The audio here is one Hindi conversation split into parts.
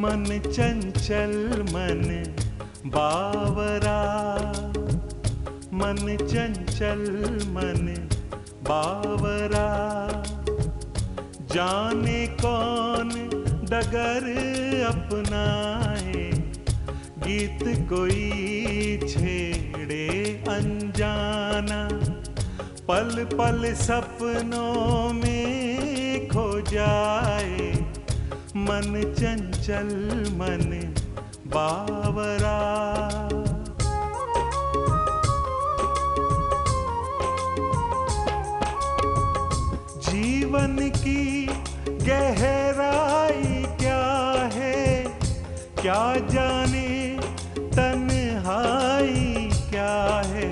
मन चंचल मन बावरा, मन चंचल मन बावरा, जाने कौन डगर अपनाए, गीत कोई छेड़े अनजाना, पल पल सपनों में खो जाए, मन चंचल मन बावरा। जीवन की गहराई क्या है, क्या जाने तन्हाई क्या है,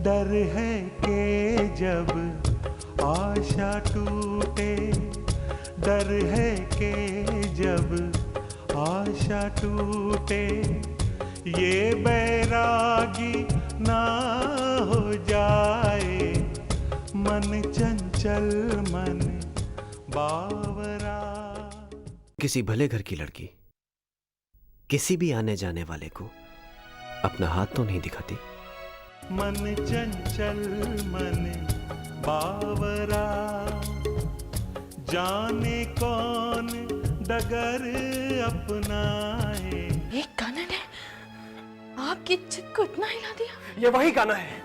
डर है कि जब आशा टूटे, डर है कि जब आशा टूटे, ये बैरागी ना हो जाए, मन चंचल मन बावरा। किसी भले घर की लड़की किसी भी आने जाने वाले को अपना हाथ तो नहीं दिखाती। मन चंचल मन बावरा, जाने कौन डगर अपनाए। एक गाना ने आपकी चित को इतना हिला दिया। ये वही गाना है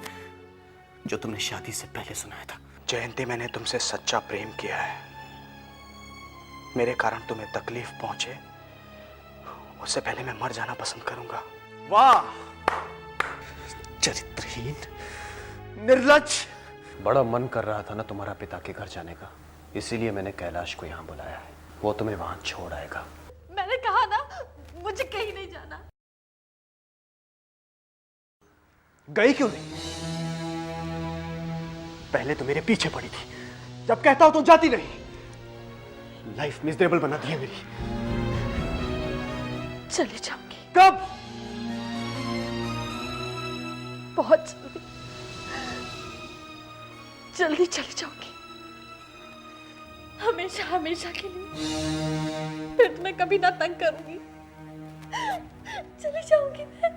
जो तुमने शादी से पहले सुनाया था। जयंती, मैंने तुमसे सच्चा प्रेम किया है। मेरे कारण तुम्हें तकलीफ पहुंचे उससे पहले मैं मर जाना पसंद करूंगा। वाह, चरित्रहीन, निर्लज्ज। बड़ा मन कर रहा था ना तुम्हारा पिता के घर जाने का, इसीलिए मैंने कैलाश को यहाँ बुलाया है। वो तुम्हें वहां छोड़ आएगा। मैंने कहा ना, मुझे कहीं नहीं जाना। गई क्यों नहीं? पहले तो मेरे पीछे पड़ी थी, जब कहता हूं तो जाती नहीं। लाइफ मिजरेबल बना दी है मेरी। चली जाऊंगी। कब? बहुत जल्दी, जल्दी चली जाऊंगी, हमेशा हमेशा के लिए। फिर तुम्हें कभी ना तंग करूंगी। चली जाऊंगी मैं।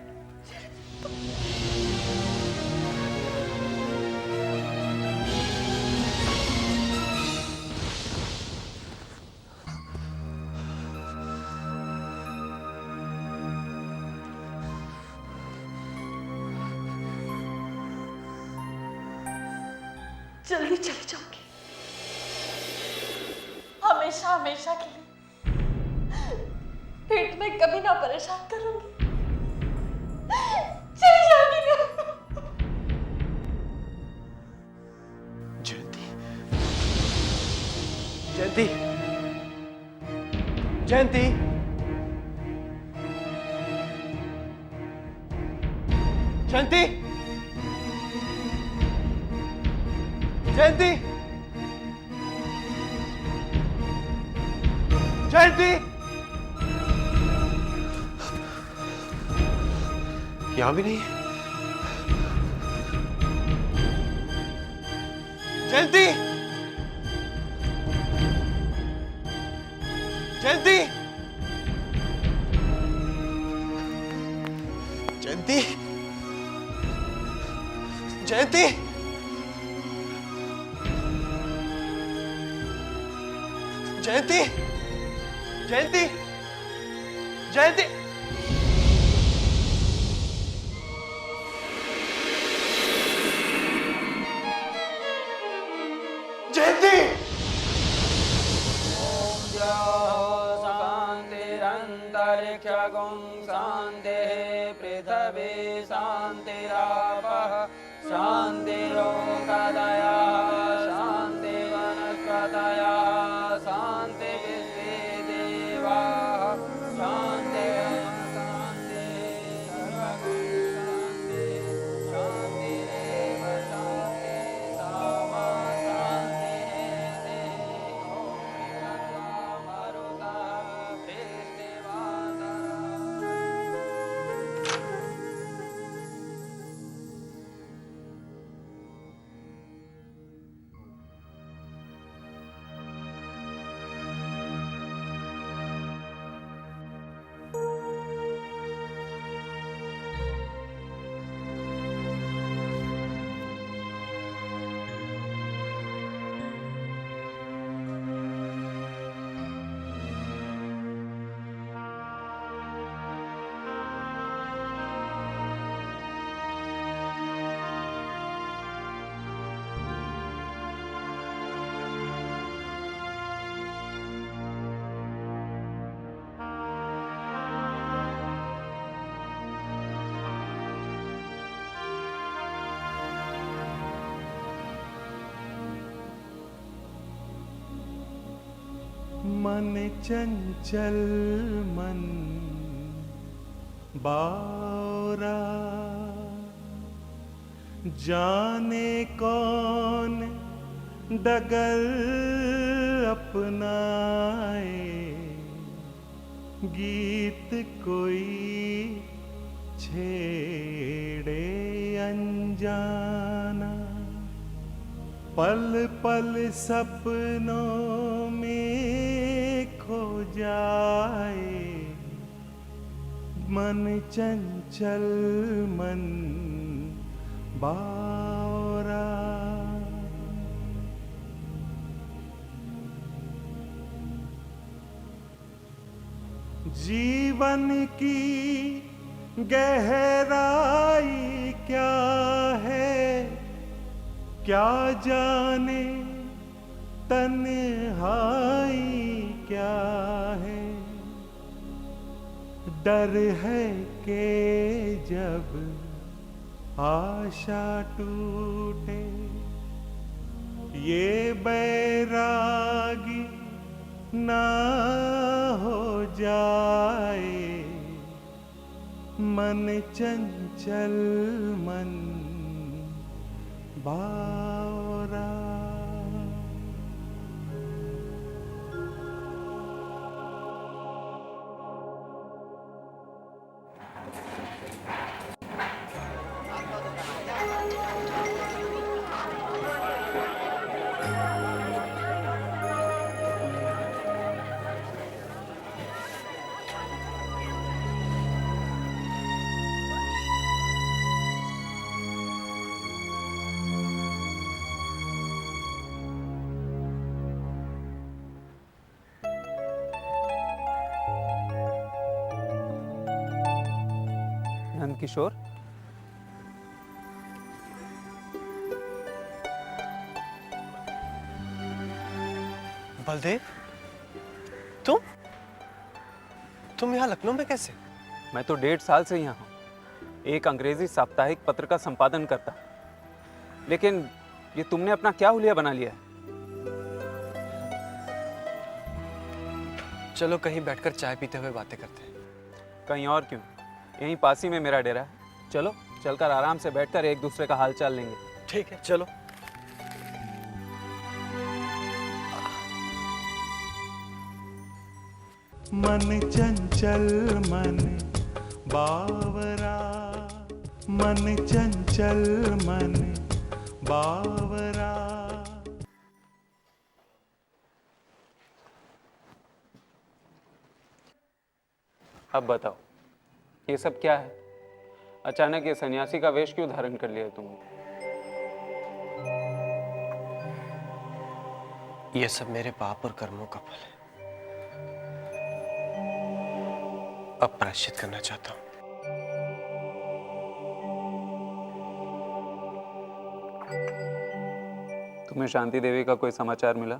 जल्दी चली जाऊंगी, हमेशा हमेशा के लिए। फिर तुम्हें कभी ना परेशान करूंगी। चली जाऊंगी मैं। जयंती, जयंती, जयंती, जयंती, जयंती, जयंती। यहां भी नहीं है। जयंती, जयंती, जयंती, जयंती, जयंती, जयंती, जयंती। जयंती। शांतिरंतरिक्षगुं शांतिः पृथिवी शांतिरापः शांतिरोषधयः शांतिवनस्पतयः शांतिर्विश्वे देवाः शान्तिः मन चंचल मन बावरा, जाने कौन डगर अपनाए, गीत कोई छेड़े अनजाना, पल पल सपनों में खो जाए, मन चंचल मन बावरा। जीवन की गहराई क्या है, क्या जाने तन्हाई क्या है, डर है कि जब आशा टूटे, ये बैरागी ना हो जाए, मन चंचल मन बावरा। नंद किशोर, बलदेव, तुम यहाँ लखनऊ में कैसे? मैं तो 1.5 साल से यहाँ हूँ। एक अंग्रेजी साप्ताहिक पत्र का संपादन करता, लेकिन ये तुमने अपना क्या हुलिया बना लिया है? चलो कहीं बैठकर चाय पीते हुए बातें करते हैं। कहीं और क्यों, यहीं पास ही में मेरा डेरा है। चलो चलकर आराम से बैठकर एक दूसरे का हाल चाल लेंगे। ठीक है, चलो। मन चंचल मन बावरा, मन चंचल मन बावरा। अब बताओ, ये सब क्या है? अचानक ये सन्यासी का वेश क्यों धारण कर लिया तुमने? ये सब मेरे पाप और कर्मों का फल है। अब प्रायश्चित करना चाहता हूं। तुम्हें शांति देवी का कोई समाचार मिला?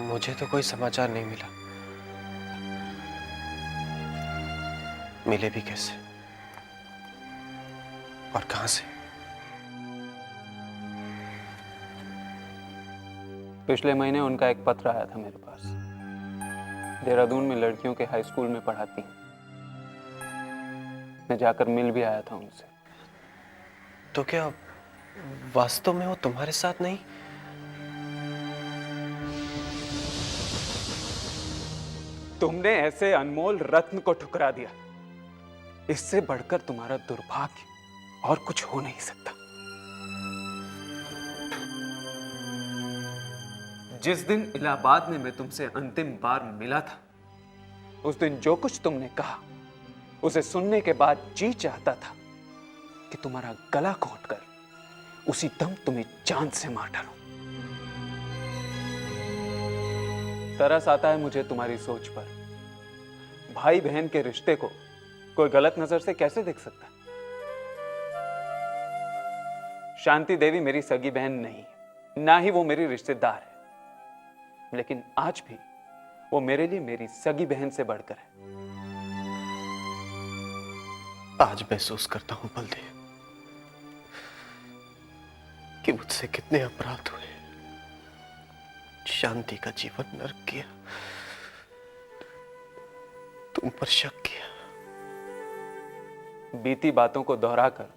मुझे तो कोई समाचार नहीं मिला। मिले भी कैसे और कहां से? पिछले महीने उनका एक पत्र आया था मेरे पास। देहरादून में लड़कियों के हाई स्कूल में पढ़ाती हैं। मैं जाकर मिल भी आया था उनसे। तो क्या वास्तव में वो तुम्हारे साथ नहीं? तुमने ऐसे अनमोल रत्न को ठुकरा दिया। इससे बढ़कर तुम्हारा दुर्भाग्य और कुछ हो नहीं सकता। जिस दिन इलाहाबाद में मैं तुमसे अंतिम बार मिला था, उस दिन जो कुछ तुमने कहा उसे सुनने के बाद जी चाहता था कि तुम्हारा गला घोंटकर उसी दम तुम्हें जान से मार डालूं। तरस आता है मुझे तुम्हारी सोच पर। भाई बहन के रिश्ते को कोई गलत नजर से कैसे देख सकता? शांति देवी मेरी सगी बहन नहीं, ना ही वो मेरी रिश्तेदार है, लेकिन आज भी वो मेरे लिए मेरी सगी बहन से बढ़कर है। आज महसूस करता हूं बलदेव कि मुझसे कितने अपराध हुए। शांति का जीवन नर्क किया, तुम पर शक किया। बीती बातों को दोहराकर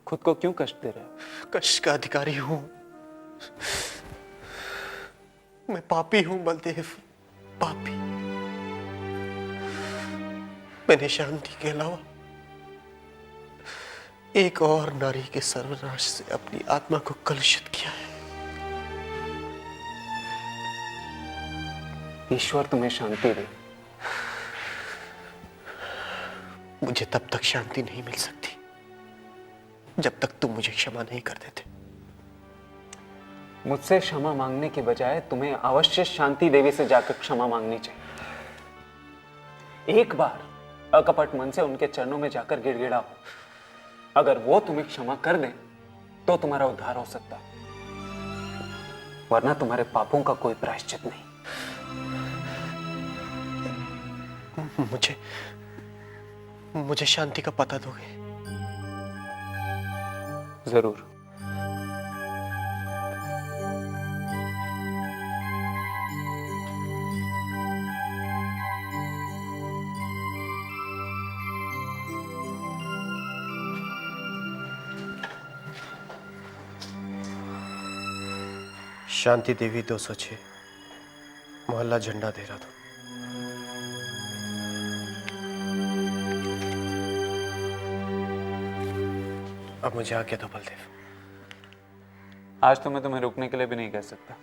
खुद को क्यों कष्ट दे रहे हो? कष्ट का अधिकारी हूं मैं, पापी हूं बलदेव, पापी। मैंने शांति के अलावा एक और नारी के सर्वनाश से अपनी आत्मा को कलुषित किया है। ईश्वर तुम्हें शांति दे। मुझे तब तक शांति नहीं मिल सकती जब तक तुम मुझे क्षमा नहीं कर देते। मुझसे क्षमा मांगने के बजाय तुम्हें अवश्य शांति देवी से जाकर क्षमा मांगनी चाहिए। एक बार अकपट मन से उनके चरणों में जाकर गिड़गिड़ाओ। अगर वो तुम्हें क्षमा कर दें तो तुम्हारा उद्धार हो सकता है, वरना तुम्हारे पापों का कोई प्रायश्चित नहीं। मुझे शांति का पता दोगे? जरूर। शांति देवी 206, मोहल्ला झंडा देहरादून। अब मुझे आज्ञा दो बलदेव। आज तो मैं तुम्हें रुकने के लिए भी नहीं कह सकता।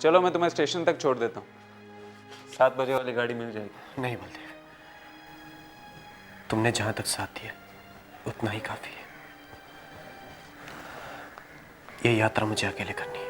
चलो मैं तुम्हें स्टेशन तक छोड़ देता हूँ, 7 बजे वाली गाड़ी मिल जाएगी। नहीं बलदेव, तुमने जहां तक साथ दिया उतना ही काफी है। ये यात्रा मुझे अकेले करनी है।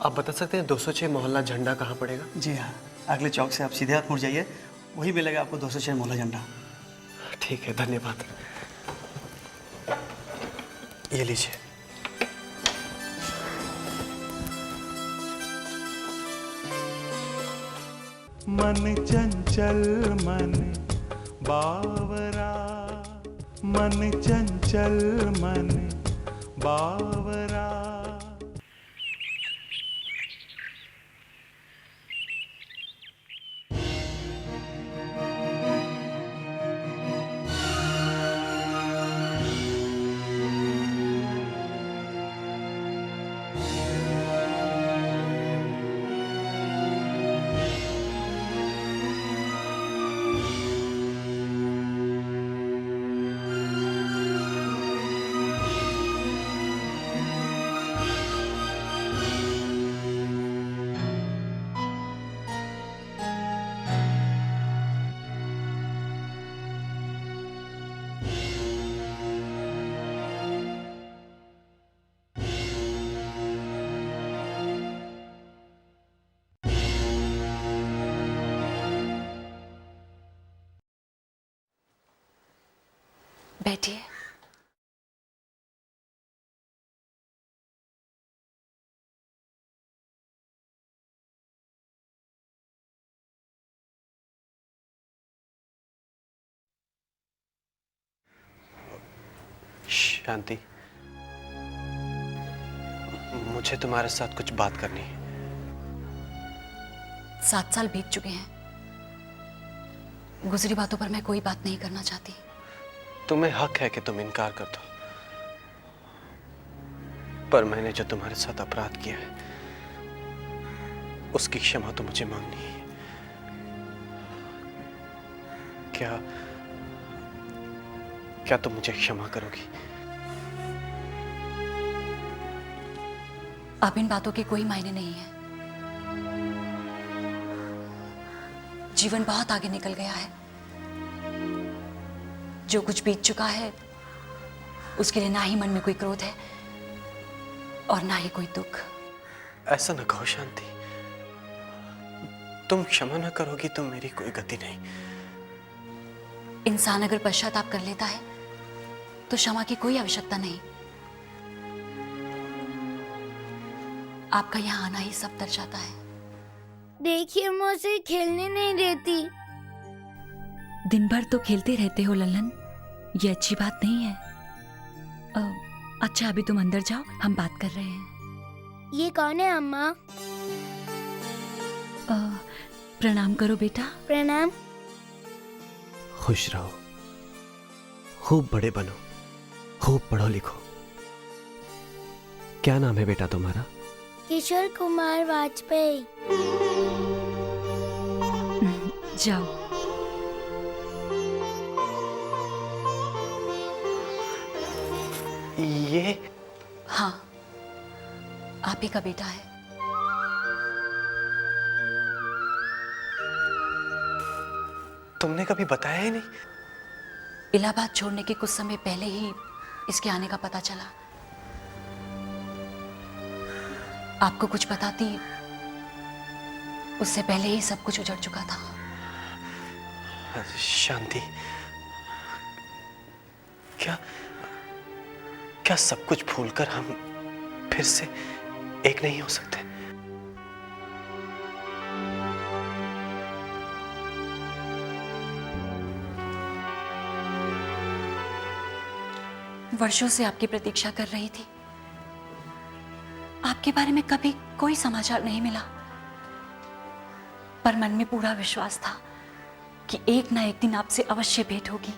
आप बता सकते हैं 206 मोहल्ला झंडा कहाँ पड़ेगा? जी हाँ, अगले चौक से आप सीधे हाथ मुड़ जाइए, वही मिलेगा आपको 206 मोहल्ला झंडा। ठीक है, धन्यवाद। ये लीजिए। मन चंचल मन बावरा, मन चंचल मन बावरा। बैठिए। शांति, मुझे तुम्हारे साथ कुछ बात करनी है। 7 साल बीत चुके हैं। गुजरी बातों पर मैं कोई बात नहीं करना चाहती। तुम्हें हक है कि तुम इनकार कर दो, पर मैंने जो तुम्हारे साथ अपराध किया है उसकी क्षमा तो मुझे मांगनी है। क्या तुम मुझे क्षमा करोगी? अब इन बातों के कोई मायने नहीं है। जीवन बहुत आगे निकल गया है। जो कुछ बीत चुका है उसके लिए ना ही मन में कोई क्रोध है और ना ही कोई दुख। ऐसा न कहो शांति, तुम क्षमा न करोगी तो मेरी कोई गति नहीं। इंसान अगर पश्चाताप कर लेता है तो क्षमा की कोई आवश्यकता नहीं। आपका यहाँ आना ही सब दर्शाता है। देखिए मुझे खेलने नहीं देती। दिन भर तो खेलते रहते हो ललन, ये अच्छी बात नहीं है। अच्छा अभी तुम अंदर जाओ, हम बात कर रहे हैं। ये कौन है अम्मा? प्रणाम करो बेटा। प्रणाम। खुश रहो, खूब बड़े बनो, खूब पढ़ो लिखो। क्या नाम है बेटा तुम्हारा? किशोर कुमार वाजपेयी। जाओ। ये हाँ, आप ही का बेटा है। तुमने कभी बताया ही नहीं। इलाहाबाद छोड़ने के कुछ समय पहले ही इसके आने का पता चला। आपको कुछ बताती उससे पहले ही सब कुछ उजड़ चुका था। शांति, क्या सब कुछ भूलकर हम फिर से एक नहीं हो सकते? वर्षों से आपकी प्रतीक्षा कर रही थी। आपके बारे में कभी कोई समाचार नहीं मिला, पर मन में पूरा विश्वास था कि एक ना एक दिन आपसे अवश्य भेंट होगी।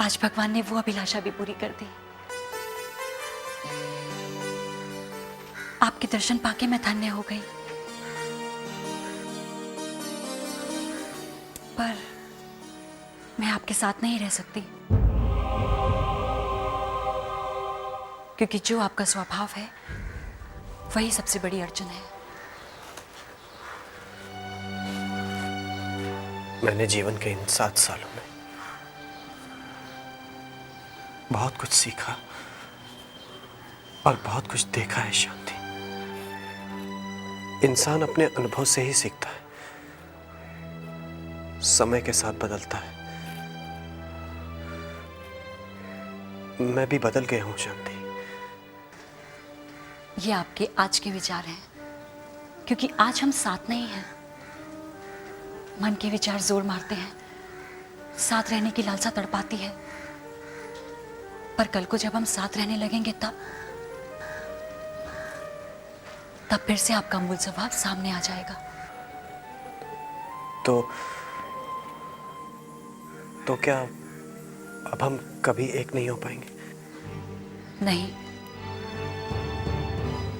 आज भगवान ने वो अभिलाषा भी पूरी कर दी। आपके दर्शन पाके मैं धन्य हो गई। पर मैं आपके साथ नहीं रह सकती, क्योंकि जो आपका स्वभाव है वही सबसे बड़ी अड़चन है। मैंने जीवन के इन 7 सालों में बहुत कुछ सीखा और बहुत कुछ देखा है शांति। इंसान अपने अनुभव से ही सीखता है, समय के साथ बदलता है। मैं भी बदल गया हूं शांति। ये आपके आज के विचार हैं, क्योंकि आज हम साथ नहीं हैं। मन के विचार जोर मारते हैं, साथ रहने की लालसा तड़पाती है, पर कल को जब हम साथ रहने लगेंगे तब फिर से आपका मूल स्वभाव सामने आ जाएगा। तो क्या अब हम कभी एक नहीं हो पाएंगे? नहीं,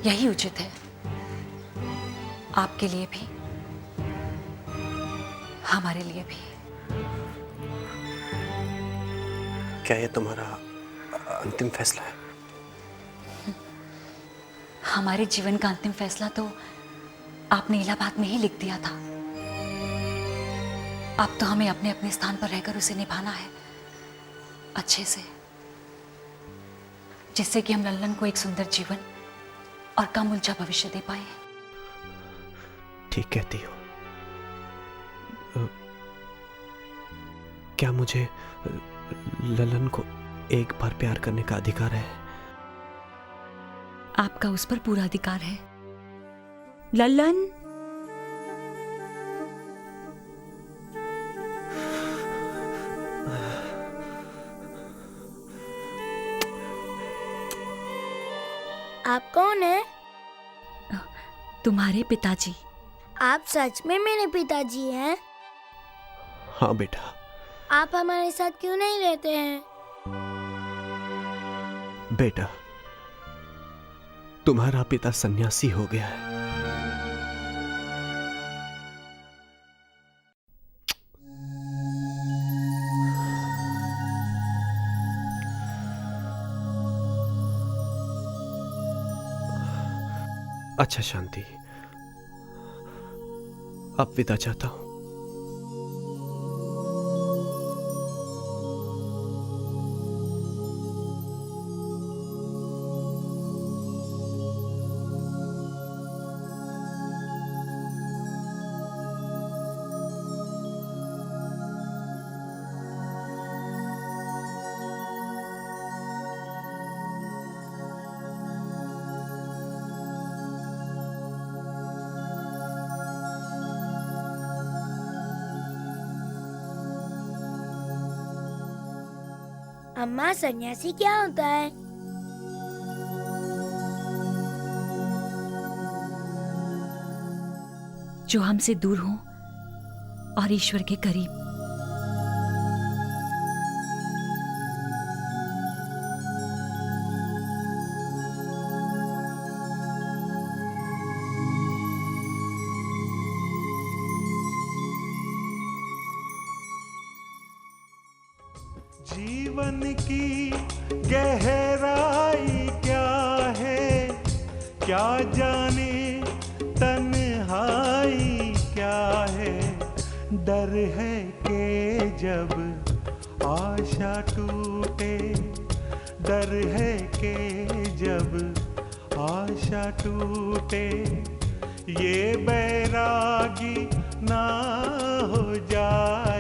यही उचित है, आपके लिए भी, हमारे लिए भी। क्या ये तुम्हारा अंतिम फैसला है? हमारे जीवन का अंतिम फैसला तो आपने इलाहाबाद में ही लिख दिया था। अब तो हमें अपने अपने स्थान पर रहकर उसे निभाना है अच्छे से, जिससे कि हम लल्लन को एक सुंदर जीवन और कम उलझा भविष्य दे पाए। ठीक कहती हो। क्या मुझे ललन को एक बार प्यार करने का अधिकार है? आपका उस पर पूरा अधिकार है। लल्लन, आप कौन है? तुम्हारे पिताजी। आप सच में मेरे पिताजी हैं? हाँ बेटा। आप हमारे साथ क्यों नहीं रहते हैं? बेटा, तुम्हारा पिता सन्यासी हो गया है। अच्छा शांति, अब विदा चाहता हूं। अम्मा, सन्यासी क्या होता है? जो हमसे दूर हो और ईश्वर के करीब। जीवन की गहराई क्या है, क्या जाने तन्हाई क्या है। डर है कि जब आशा टूटे, डर है कि जब आशा टूटे, ये बैरागी ना हो जाए।